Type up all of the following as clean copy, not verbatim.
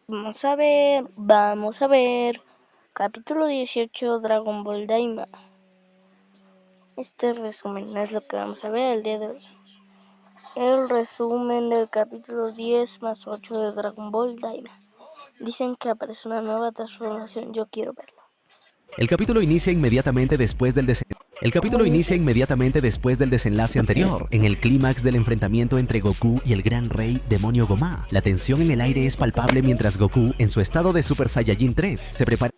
Vamos a ver. Capítulo 18, Dragon Ball Daima. Este resumen es lo que vamos a ver el día de hoy. El resumen del capítulo 10 más 8 de Dragon Ball Daima. Dicen que aparece una nueva transformación, yo quiero verlo. El capítulo inicia inmediatamente después del desenlace anterior, en el clímax del enfrentamiento entre Goku y el gran rey demonio Gomá. La tensión en el aire es palpable mientras Goku, en su estado de Super Saiyajin 3, se prepara.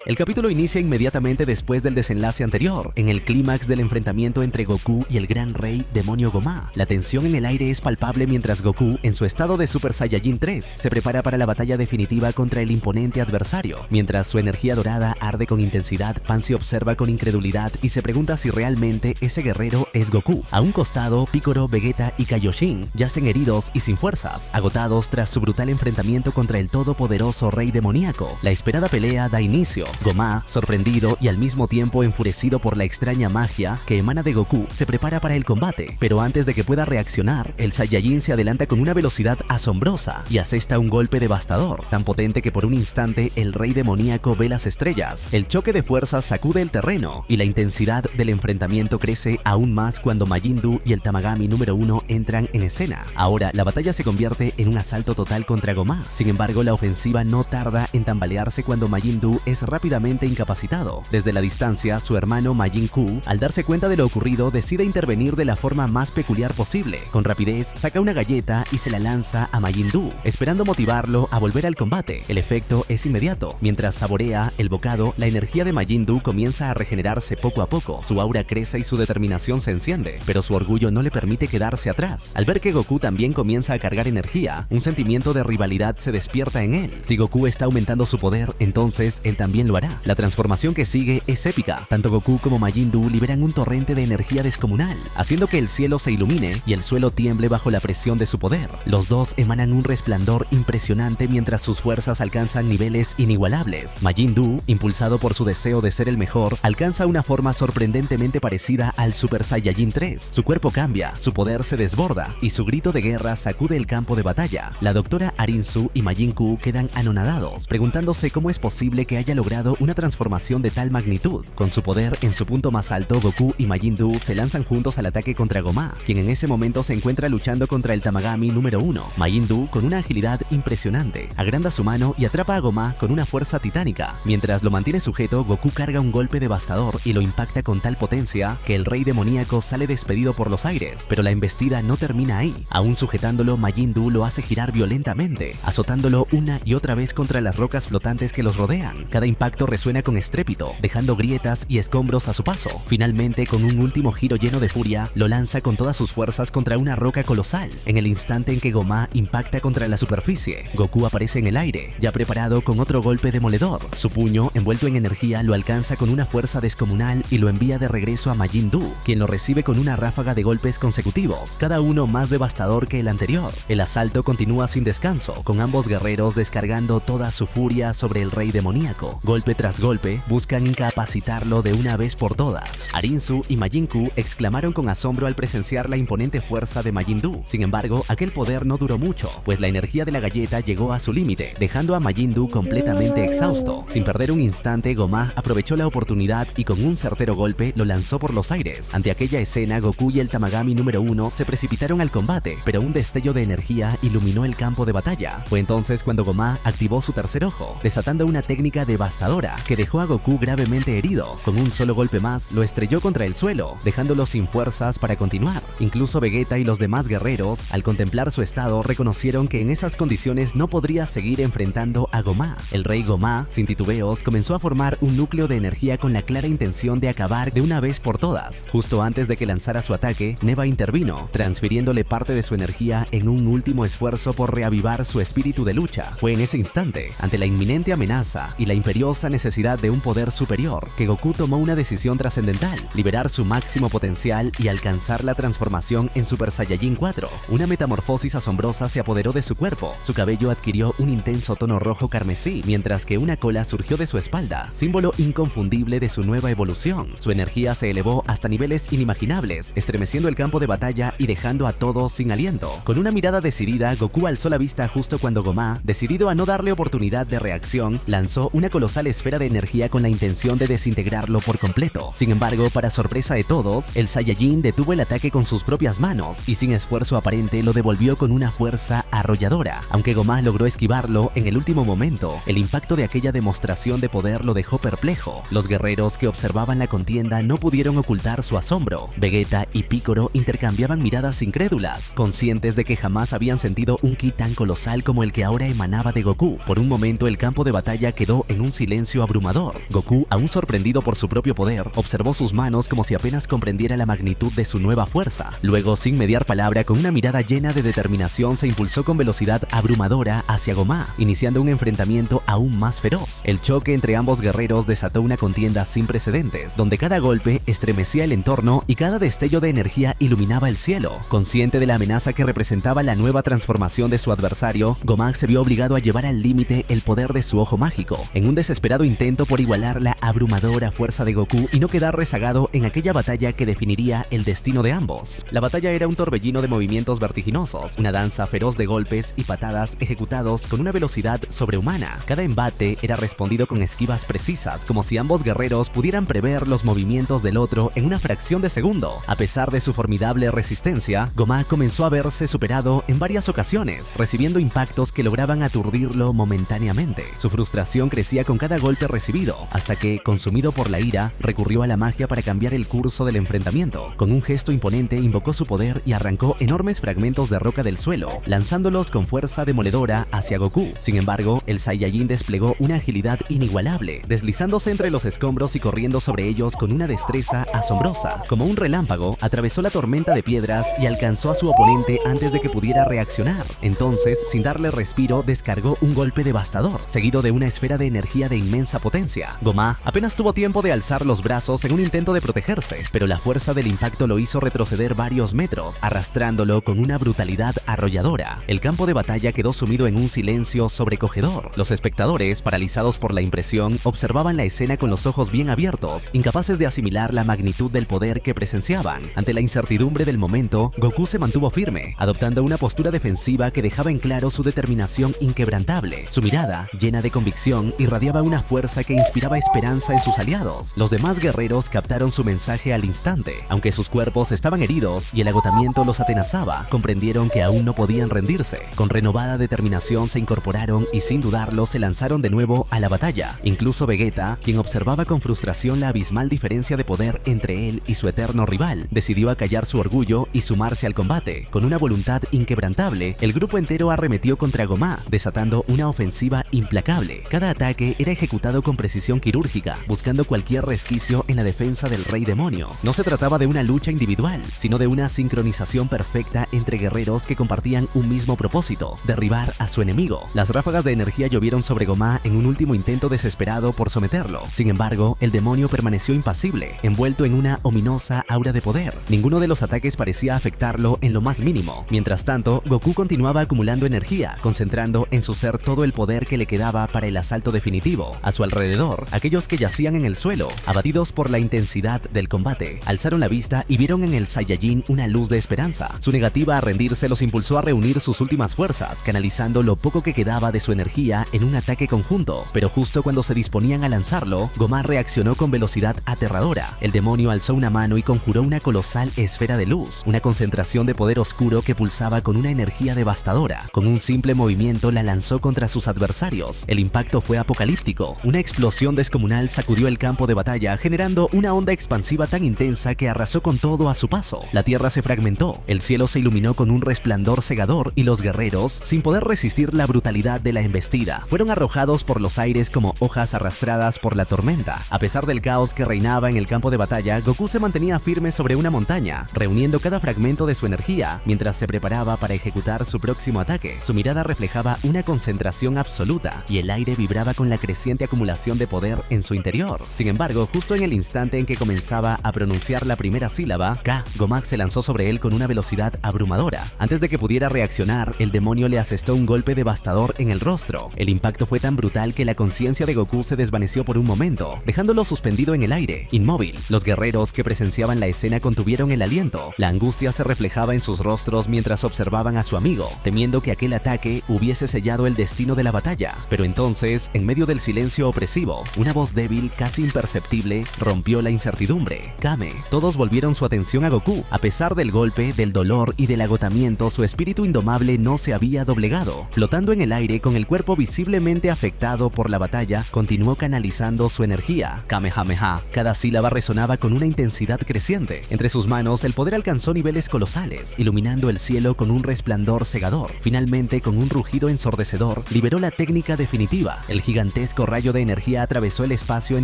El capítulo inicia inmediatamente después del desenlace anterior, en el clímax del enfrentamiento entre Goku y el gran rey demonio Gomá. La tensión en el aire es palpable mientras Goku, en su estado de Super Saiyajin 3, se prepara para la batalla definitiva contra el imponente adversario. Mientras su energía dorada arde con intensidad, Pan se observa con incredulidad y se pregunta si realmente ese guerrero es Goku. A un costado, Piccolo, Vegeta y Kaioshin yacen heridos y sin fuerzas, agotados tras su brutal enfrentamiento contra el todopoderoso rey demoníaco. La esperada pelea da inicio. Gomá, sorprendido y al mismo tiempo enfurecido por la extraña magia que emana de Goku, se prepara para el combate, pero antes de que pueda reaccionar, el Saiyajin se adelanta con una velocidad asombrosa y asesta un golpe devastador, tan potente que por un instante el rey demoníaco ve las estrellas. El choque de fuerzas sacude el terreno y la intensidad del enfrentamiento crece aún más cuando Majin Buu y el Tamagami número 1 entran en escena. Ahora la batalla se convierte en un asalto total contra Gomá. Sin embargo, la ofensiva no tarda en tambalearse cuando Majin Buu es rápidamente incapacitado. Desde la distancia, su hermano Majin Buu, al darse cuenta de lo ocurrido, decide intervenir de la forma más peculiar posible. Con rapidez, saca una galleta y se la lanza a Majin Buu, esperando motivarlo a volver al combate. El efecto es inmediato. Mientras saborea el bocado, la energía de Majin Buu comienza a regenerarse poco a poco. Su aura crece y su determinación se enciende, pero su orgullo no le permite quedarse atrás. Al ver que Goku también comienza a cargar energía, un sentimiento de rivalidad se despierta en él. Si Goku está aumentando su poder, entonces él también lo hará. La transformación que sigue es épica. Tanto Goku como Majin Buu liberan un torrente de energía descomunal, haciendo que el cielo se ilumine y el suelo tiemble bajo la presión de su poder. Los dos emanan un resplandor impresionante mientras sus fuerzas alcanzan niveles inigualables. Majin Buu, impulsado por su deseo de ser el mejor, alcanza una forma sorprendentemente parecida al Super Saiyajin 3. Su cuerpo cambia, su poder se desborda y su grito de guerra sacude el campo de batalla. La doctora Arinsu y Majin Buu quedan anonadados, preguntándose cómo es posible que haya logrado una transformación de tal magnitud. Con su poder en su punto más alto, Goku y Majin Buu se lanzan juntos al ataque contra Gomá, quien en ese momento se encuentra luchando contra el Tamagami número 1. Majin Buu, con una agilidad impresionante, agranda su mano y atrapa a Gomá con una fuerza titánica. Mientras lo mantiene sujeto, Goku carga un golpe devastador y lo impacta con tal potencia que el rey demoníaco sale despedido por los aires, pero la embestida no termina ahí. Aún sujetándolo, Majin Buu lo hace girar violentamente, azotándolo una y otra vez contra las rocas flotantes que los rodean. Cada impacto resuena con estrépito, dejando grietas y escombros a su paso. Finalmente, con un último giro lleno de furia, lo lanza con todas sus fuerzas contra una roca colosal. En el instante en que Gomá impacta contra la superficie, Goku aparece en el aire, ya preparado con otro golpe demoledor. Su puño, envuelto en energía, lo alcanza con una fuerza descomunal y lo envía de regreso a Majin Buu, quien lo recibe con una ráfaga de golpes consecutivos, cada uno más devastador que el anterior. El asalto continúa sin descanso, con ambos guerreros descargando toda su furia sobre el rey demoníaco. Golpe tras golpe, buscan incapacitarlo de una vez por todas. Arinsu y Majin Buu exclamaron con asombro al presenciar la imponente fuerza de Majin Buu. Sin embargo, aquel poder no duró mucho, pues la energía de la galleta llegó a su límite, dejando a Majin Buu completamente exhausto. Sin perder un instante, Gomá aprovechó la oportunidad y con un certero golpe lo lanzó por los aires. Ante aquella escena, Goku y el Tamagami número 1 se precipitaron al combate, pero un destello de energía iluminó el campo de batalla. Fue entonces cuando Gomá activó su tercer ojo, desatando una técnica devastadora que dejó a Goku gravemente herido. Con un solo golpe más, lo estrelló contra el suelo, dejándolo sin fuerzas para continuar. Incluso Vegeta y los demás guerreros, al contemplar su estado, reconocieron que en esas condiciones no podría seguir enfrentando a Gomá. El rey Gomá, sin titubeos, comenzó a formar un núcleo de energía con la clara intención de acabar de una vez por todas. Justo antes de que lanzara su ataque, Neva intervino, transfiriéndole parte de su energía en un último esfuerzo por reavivar su espíritu de lucha. Fue en ese instante, ante la inminente amenaza y la imperiosa imperiosa necesidad de un poder superior que Goku tomó una decisión trascendental: liberar su máximo potencial y alcanzar la transformación en Super Saiyajin 4. Una metamorfosis asombrosa se apoderó de su cuerpo. Su cabello adquirió un intenso tono rojo carmesí, mientras que una cola surgió de su espalda, símbolo inconfundible de su nueva evolución. Su energía se elevó hasta niveles inimaginables, estremeciendo el campo de batalla y dejando a todos sin aliento. Con una mirada decidida, Goku alzó la vista justo cuando Gomá, decidido a no darle oportunidad de reacción, lanzó una colosal esfera de energía con la intención de desintegrarlo por completo. Sin embargo, para sorpresa de todos, el Saiyajin detuvo el ataque con sus propias manos y sin esfuerzo aparente lo devolvió con una fuerza arrolladora. Aunque Gomá logró esquivarlo en el último momento, el impacto de aquella demostración de poder lo dejó perplejo. Los guerreros que observaban la contienda no pudieron ocultar su asombro. Vegeta y Piccolo intercambiaban miradas incrédulas, conscientes de que jamás habían sentido un ki tan colosal como el que ahora emanaba de Goku. Por un momento el campo de batalla quedó en un silencio abrumador. Goku, aún sorprendido por su propio poder, observó sus manos como si apenas comprendiera la magnitud de su nueva fuerza. Luego, sin mediar palabra, con una mirada llena de determinación, se impulsó con velocidad abrumadora hacia Gomá, iniciando un enfrentamiento aún más feroz. El choque entre ambos guerreros desató una contienda sin precedentes, donde cada golpe estremecía el entorno y cada destello de energía iluminaba el cielo. Consciente de la amenaza que representaba la nueva transformación de su adversario, Gomá se vio obligado a llevar al límite el poder de su ojo mágico, en un desesperado intento por igualar la abrumadora fuerza de Goku y no quedar rezagado en aquella batalla que definiría el destino de ambos. La batalla era un torbellino de movimientos vertiginosos, una danza feroz de golpes y patadas ejecutados con una velocidad sobrehumana. Cada embate era respondido con esquivas precisas, como si ambos guerreros pudieran prever los movimientos del otro en una fracción de segundo. A pesar de su formidable resistencia, Gomá comenzó a verse superado en varias ocasiones, recibiendo impactos que lograban aturdirlo momentáneamente. Su frustración crecía con cada golpe recibido, hasta que, consumido por la ira, recurrió a la magia para cambiar el curso del enfrentamiento. Con un gesto imponente invocó su poder y arrancó enormes fragmentos de roca del suelo, lanzándolos con fuerza demoledora hacia Goku. Sin embargo, el Saiyajin desplegó una agilidad inigualable, deslizándose entre los escombros y corriendo sobre ellos con una destreza asombrosa. Como un relámpago, atravesó la tormenta de piedras y alcanzó a su oponente antes de que pudiera reaccionar. Entonces, sin darle respiro, descargó un golpe devastador, seguido de una esfera de energía de inmensa potencia. Gomá apenas tuvo tiempo de alzar los brazos en un intento de protegerse, pero la fuerza del impacto lo hizo retroceder varios metros, arrastrándolo con una brutalidad arrolladora. El campo de batalla quedó sumido en un silencio sobrecogedor. Los espectadores, paralizados por la impresión, observaban la escena con los ojos bien abiertos, incapaces de asimilar la magnitud del poder que presenciaban. Ante la incertidumbre del momento, Goku se mantuvo firme, adoptando una postura defensiva que dejaba en claro su determinación inquebrantable. Su mirada, llena de convicción, irradiaba una fuerza que inspiraba esperanza en sus aliados. Los demás guerreros captaron su mensaje al instante. Aunque sus cuerpos estaban heridos y el agotamiento los atenazaba, comprendieron que aún no podían rendirse. Con renovada determinación se incorporaron y sin dudarlo se lanzaron de nuevo a la batalla. Incluso Vegeta, quien observaba con frustración la abismal diferencia de poder entre él y su eterno rival, decidió acallar su orgullo y sumarse al combate. Con una voluntad inquebrantable, el grupo entero arremetió contra Gomá, desatando una ofensiva implacable. Cada ataque era ejecutado con precisión quirúrgica, buscando cualquier resquicio en la defensa del Rey Demonio. No se trataba de una lucha individual, sino de una sincronización perfecta entre guerreros que compartían un mismo propósito: derribar a su enemigo. Las ráfagas de energía llovieron sobre Gomá en un último intento desesperado por someterlo. Sin embargo, el demonio permaneció impasible, envuelto en una ominosa aura de poder. Ninguno de los ataques parecía afectarlo en lo más mínimo. Mientras tanto, Goku continuaba acumulando energía, concentrando en su ser todo el poder que le quedaba para el asalto definitivo. A su alrededor, aquellos que yacían en el suelo, abatidos por la intensidad del combate, alzaron la vista y vieron en el Saiyajin una luz de esperanza. Su negativa a rendirse los impulsó a reunir sus últimas fuerzas, canalizando lo poco que quedaba de su energía en un ataque conjunto. Pero justo cuando se disponían a lanzarlo, Gomá reaccionó con velocidad aterradora. El demonio alzó una mano y conjuró una colosal esfera de luz, una concentración de poder oscuro que pulsaba con una energía devastadora. Con un simple movimiento la lanzó contra sus adversarios. El impacto fue apocalíptico. Una explosión descomunal sacudió el campo de batalla, generando una onda expansiva tan intensa que arrasó con todo a su paso. La tierra se fragmentó, el cielo se iluminó con un resplandor cegador y los guerreros, sin poder resistir la brutalidad de la embestida, fueron arrojados por los aires como hojas arrastradas por la tormenta. A pesar del caos que reinaba en el campo de batalla, Goku se mantenía firme sobre una montaña, reuniendo cada fragmento de su energía mientras se preparaba para ejecutar su próximo ataque. Su mirada reflejaba una concentración absoluta y el aire vibraba con la creciente creciente acumulación de poder en su interior. Sin embargo, justo en el instante en que comenzaba a pronunciar la primera sílaba, K, Gomá se lanzó sobre él con una velocidad abrumadora. Antes de que pudiera reaccionar, el demonio le asestó un golpe devastador en el rostro. El impacto fue tan brutal que la conciencia de Goku se desvaneció por un momento, dejándolo suspendido en el aire, inmóvil. Los guerreros que presenciaban la escena contuvieron el aliento. La angustia se reflejaba en sus rostros mientras observaban a su amigo, temiendo que aquel ataque hubiese sellado el destino de la batalla. Pero entonces, en medio del silencio opresivo, una voz débil, casi imperceptible, rompió la incertidumbre. Kame. Todos volvieron su atención a Goku. A pesar del golpe, del dolor y del agotamiento, su espíritu indomable no se había doblegado. Flotando en el aire, con el cuerpo visiblemente afectado por la batalla, continuó canalizando su energía. Kamehameha. Cada sílaba resonaba con una intensidad creciente. Entre sus manos, el poder alcanzó niveles colosales, iluminando el cielo con un resplandor cegador. Finalmente, con un rugido ensordecedor, liberó la técnica definitiva. El gigantesco rayo de energía atravesó el espacio en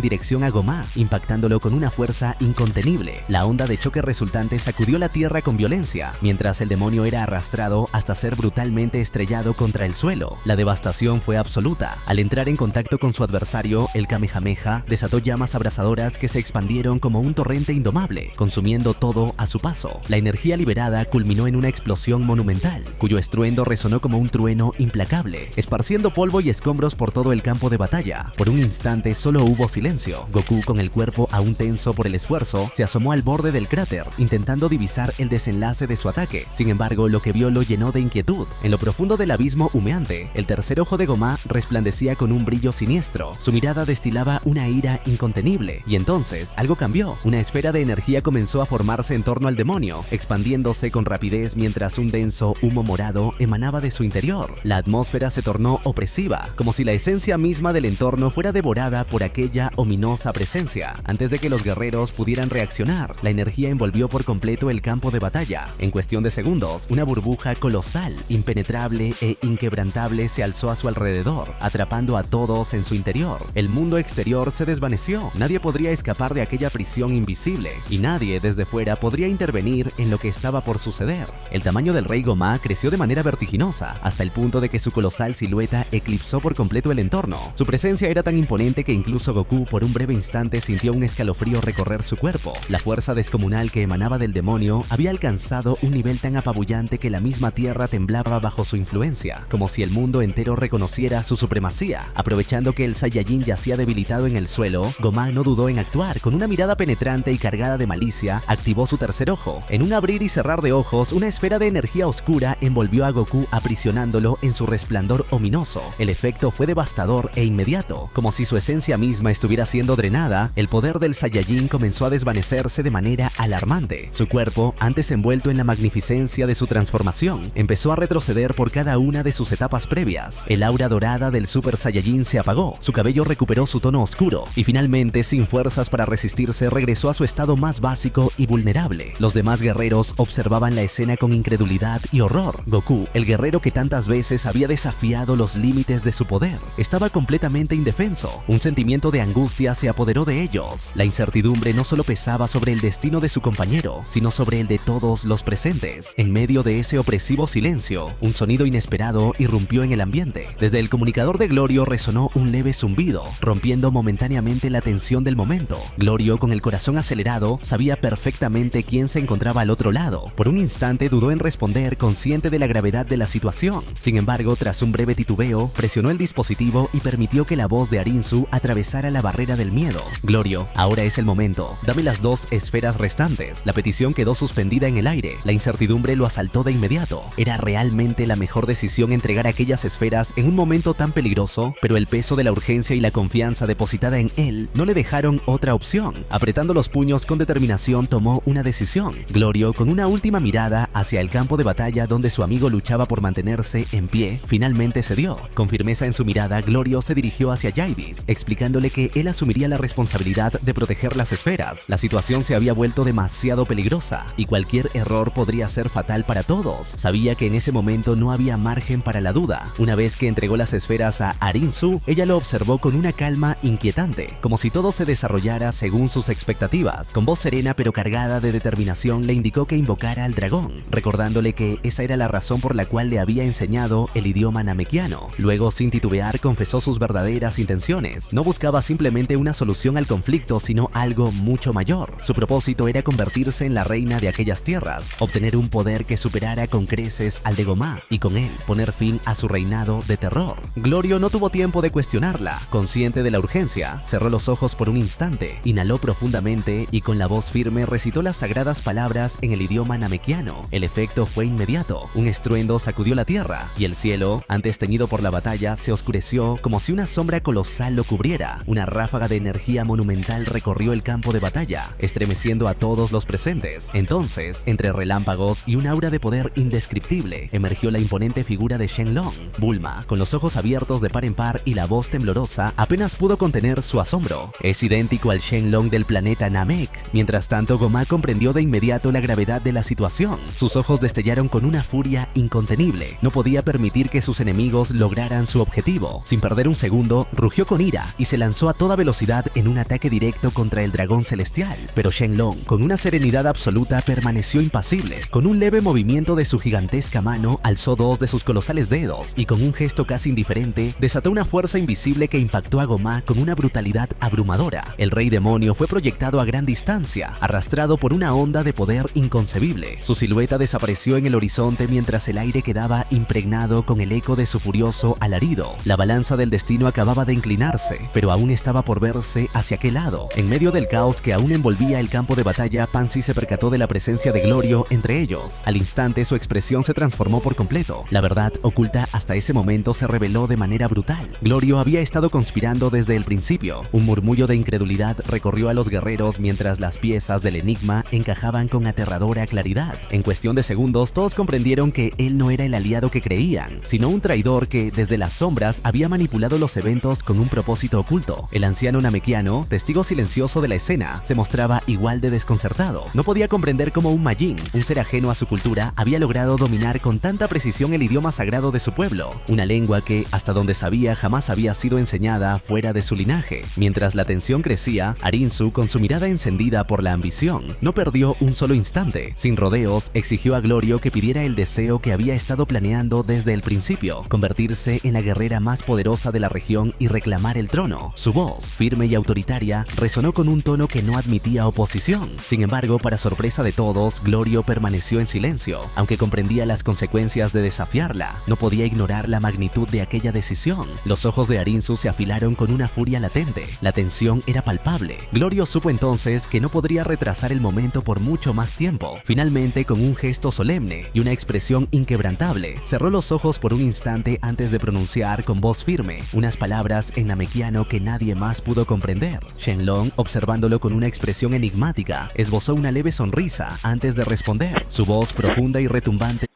dirección a Gomá, impactándolo con una fuerza incontenible. La onda de choque resultante sacudió la tierra con violencia, mientras el demonio era arrastrado hasta ser brutalmente estrellado contra el suelo. La devastación fue absoluta. Al entrar en contacto con su adversario, el Kamehameha desató llamas abrasadoras que se expandieron como un torrente indomable, consumiendo todo a su paso. La energía liberada culminó en una explosión monumental, cuyo estruendo resonó como un trueno implacable, esparciendo polvo y escombros por todo el campo de batalla. Por un instante solo hubo silencio. Goku, con el cuerpo aún tenso por el esfuerzo, se asomó al borde del cráter, intentando divisar el desenlace de su ataque. Sin embargo, lo que vio lo llenó de inquietud. En lo profundo del abismo humeante, el tercer ojo de Gomá resplandecía con un brillo siniestro. Su mirada destilaba una ira incontenible, y entonces algo cambió. Una esfera de energía comenzó a formarse en torno al demonio, expandiéndose con rapidez mientras un denso humo morado emanaba de su interior. La atmósfera se tornó opresiva, como si la esencia misma del entorno fuera devorada por aquella ominosa presencia. Antes de que los guerreros pudieran reaccionar, la energía envolvió por completo el campo de batalla. En cuestión de segundos, una burbuja colosal, impenetrable e inquebrantable se alzó a su alrededor, atrapando a todos en su interior. El mundo exterior se desvaneció. Nadie podría escapar de aquella prisión invisible, y nadie desde fuera podría intervenir en lo que estaba por suceder. El tamaño del rey Gomá creció de manera vertiginosa, hasta el punto de que su colosal silueta eclipsó por completo el entorno. Su presencia era tan imponente que incluso Goku por un breve instante sintió un escalofrío recorrer su cuerpo. La fuerza descomunal que emanaba del demonio había alcanzado un nivel tan apabullante que la misma tierra temblaba bajo su influencia, como si el mundo entero reconociera su supremacía. Aprovechando que el Saiyajin yacía debilitado en el suelo, Gomá no dudó en actuar. Con una mirada penetrante y cargada de malicia, activó su tercer ojo. En un abrir y cerrar de ojos, una esfera de energía oscura envolvió a Goku, aprisionándolo en su resplandor ominoso. El efecto fue devastador e inmediato. Como si su esencia misma estuviera siendo drenada, el poder del Saiyajin comenzó a desvanecerse de manera alarmante. Su cuerpo, antes envuelto en la magnificencia de su transformación, empezó a retroceder por cada una de sus etapas previas. El aura dorada del Super Saiyajin se apagó, su cabello recuperó su tono oscuro, y finalmente, sin fuerzas para resistirse, regresó a su estado más básico y vulnerable. Los demás guerreros observaban la escena con incredulidad y horror. Goku, el guerrero que tantas veces había desafiado los límites de su poder, estaba completamente indefenso. Un sentimiento de angustia se apoderó de ellos. La incertidumbre no solo pesaba sobre el destino de su compañero, sino sobre el de todos los presentes. En medio de ese opresivo silencio, un sonido inesperado irrumpió en el ambiente. Desde el comunicador de Glorio resonó un leve zumbido, rompiendo momentáneamente la tensión del momento. Glorio, con el corazón acelerado, sabía perfectamente quién se encontraba al otro lado. Por un instante dudó en responder, consciente de la gravedad de la situación. Sin embargo, tras un breve titubeo, presionó el dispositivo y permitió que la voz de Arinzu atravesara la barrera del miedo. Glorio, ahora es el momento. Dame las 2 esferas restantes. La petición quedó suspendida en el aire. La incertidumbre lo asaltó de inmediato. Era realmente la mejor decisión entregar aquellas esferas en un momento tan peligroso, pero el peso de la urgencia y la confianza depositada en él no le dejaron otra opción. Apretando los puños con determinación, tomó una decisión. Glorio, con una última mirada hacia el campo de batalla donde su amigo luchaba por mantenerse en pie, finalmente cedió. Con firmeza en su mirada, Glorio se dirigió hacia Jaivis, explicándole que él asumiría la responsabilidad de proteger las esferas. La situación se había vuelto momento demasiado peligrosa y cualquier error podría ser fatal para todos. Sabía que en ese momento no había margen para la duda. Una vez que entregó las esferas a Arinsu, ella lo observó con una calma inquietante, como si todo se desarrollara según sus expectativas. Con voz serena pero cargada de determinación le indicó que invocara al dragón, recordándole que esa era la razón por la cual le había enseñado el idioma namekiano. Luego, sin titubear, confesó sus verdaderas intenciones. No buscaba simplemente una solución al conflicto, sino algo mucho mayor. Su propósito era convertirse en la reina de aquellas tierras, obtener un poder que superara con creces al de Gomá y con él poner fin a su reinado de terror. Glorio no tuvo tiempo de cuestionarla. Consciente de la urgencia, cerró los ojos por un instante, inhaló profundamente y con la voz firme recitó las sagradas palabras en el idioma namekiano. El efecto fue inmediato. Un estruendo sacudió la tierra y el cielo, antes teñido por la batalla, se oscureció como si una sombra colosal lo cubriera. Una ráfaga de energía monumental recorrió el campo de batalla, estremeciendo a todos los presentes. Entonces, entre relámpagos y un aura de poder indescriptible, emergió la imponente figura de Shenlong. Bulma, con los ojos abiertos de par en par y la voz temblorosa, apenas pudo contener su asombro. Es idéntico al Shenlong del planeta Namek. Mientras tanto, Gomá comprendió de inmediato la gravedad de la situación. Sus ojos destellaron con una furia incontenible. No podía permitir que sus enemigos lograran su objetivo. Sin perder un segundo, rugió con ira y se lanzó a toda velocidad en un ataque directo contra el dragón celestial. Pero Shenlong, con una serenidad absoluta, permaneció impasible. Con un leve movimiento de su gigantesca mano, alzó dos de sus colosales dedos y con un gesto casi indiferente, desató una fuerza invisible que impactó a Gomá con una brutalidad abrumadora. El rey demonio fue proyectado a gran distancia, arrastrado por una onda de poder inconcebible. Su silueta desapareció en el horizonte mientras el aire quedaba impregnado con el eco de su furioso alarido. La balanza del destino acababa de inclinarse, pero aún estaba por verse hacia aquel lado. En medio del caos que aún envolvía el campo de batalla, Pansy se percató de la presencia de Glorio entre ellos. Al instante, su expresión se transformó por completo. La verdad oculta hasta ese momento se reveló de manera brutal. Glorio había estado conspirando desde el principio. Un murmullo de incredulidad recorrió a los guerreros mientras las piezas del enigma encajaban con aterradora claridad. En cuestión de segundos, todos comprendieron que él no era el aliado que creían, sino un traidor que, desde las sombras, había manipulado los eventos con un propósito oculto. El anciano namekiano, testigo silencioso de la escena, se mostraba igual de desconcertado. No podía comprender cómo un Majin, un ser ajeno a su cultura, había logrado dominar con tanta precisión el idioma sagrado de su pueblo, una lengua que, hasta donde sabía, jamás había sido enseñada fuera de su linaje. Mientras la tensión crecía, Arinsu, con su mirada encendida por la ambición, no perdió un solo instante. Sin rodeos, exigió a Glorio que pidiera el deseo que había estado planeando desde el principio: convertirse en la guerrera más poderosa de la región y reclamar el trono. Su voz, firme y autoritaria, resonó con un tono que no admitía oposición. Sin embargo, para sorpresa de todos, Glorio permaneció en silencio. Aunque comprendía las consecuencias de desafiarla, no podía ignorar la magnitud de aquella decisión. Los ojos de Arinsu se afilaron con una furia latente. La tensión era palpable. Glorio supo entonces que no podría retrasar el momento por mucho más tiempo. Finalmente, con un gesto solemne y una expresión inquebrantable, cerró los ojos por un instante antes de pronunciar con voz firme unas palabras en namekiano que nadie más pudo comprender. Shenlong, observándolo con una expresión enigmática, esbozó una leve sonrisa antes de responder. Su voz profunda y retumbante: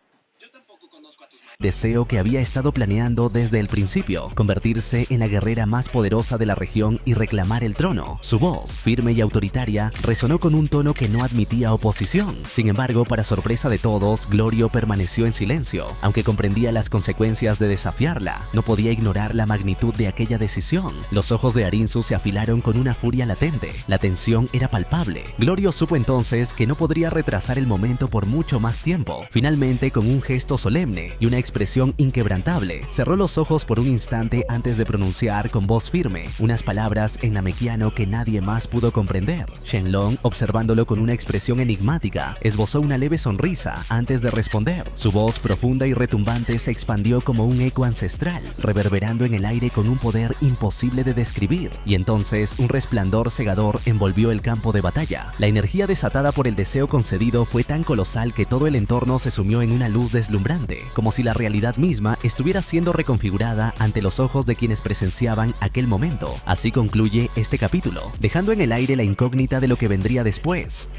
deseo que había estado planeando desde el principio: convertirse en la guerrera más poderosa de la región y reclamar el trono. Su voz, firme y autoritaria, resonó con un tono que no admitía oposición. Sin embargo, para sorpresa de todos, Glorio permaneció en silencio. Aunque comprendía las consecuencias de desafiarla, no podía ignorar la magnitud de aquella decisión. Los ojos de Arinsu se afilaron con una furia latente. La tensión era palpable. Glorio supo entonces que no podría retrasar el momento por mucho más tiempo. Finalmente, con un gesto solemne y una expresión inquebrantable, cerró los ojos por un instante antes de pronunciar con voz firme unas palabras en namekiano que nadie más pudo comprender. Shenlong, observándolo con una expresión enigmática, esbozó una leve sonrisa antes de responder. Su voz profunda y retumbante se expandió como un eco ancestral, reverberando en el aire con un poder imposible de describir. Y entonces un resplandor cegador envolvió el campo de batalla. La energía desatada por el deseo concedido fue tan colosal que todo el entorno se sumió en una luz deslumbrante, como si la realidad misma estuviera siendo reconfigurada ante los ojos de quienes presenciaban aquel momento. Así concluye este capítulo, dejando en el aire la incógnita de lo que vendría después.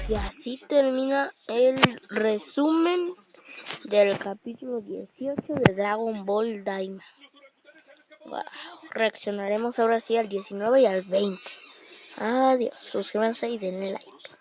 Y así termina el resumen del capítulo 18 de Dragon Ball Daima. Wow. Reaccionaremos ahora sí al 19 y al 20. Adiós, suscríbanse y denle like.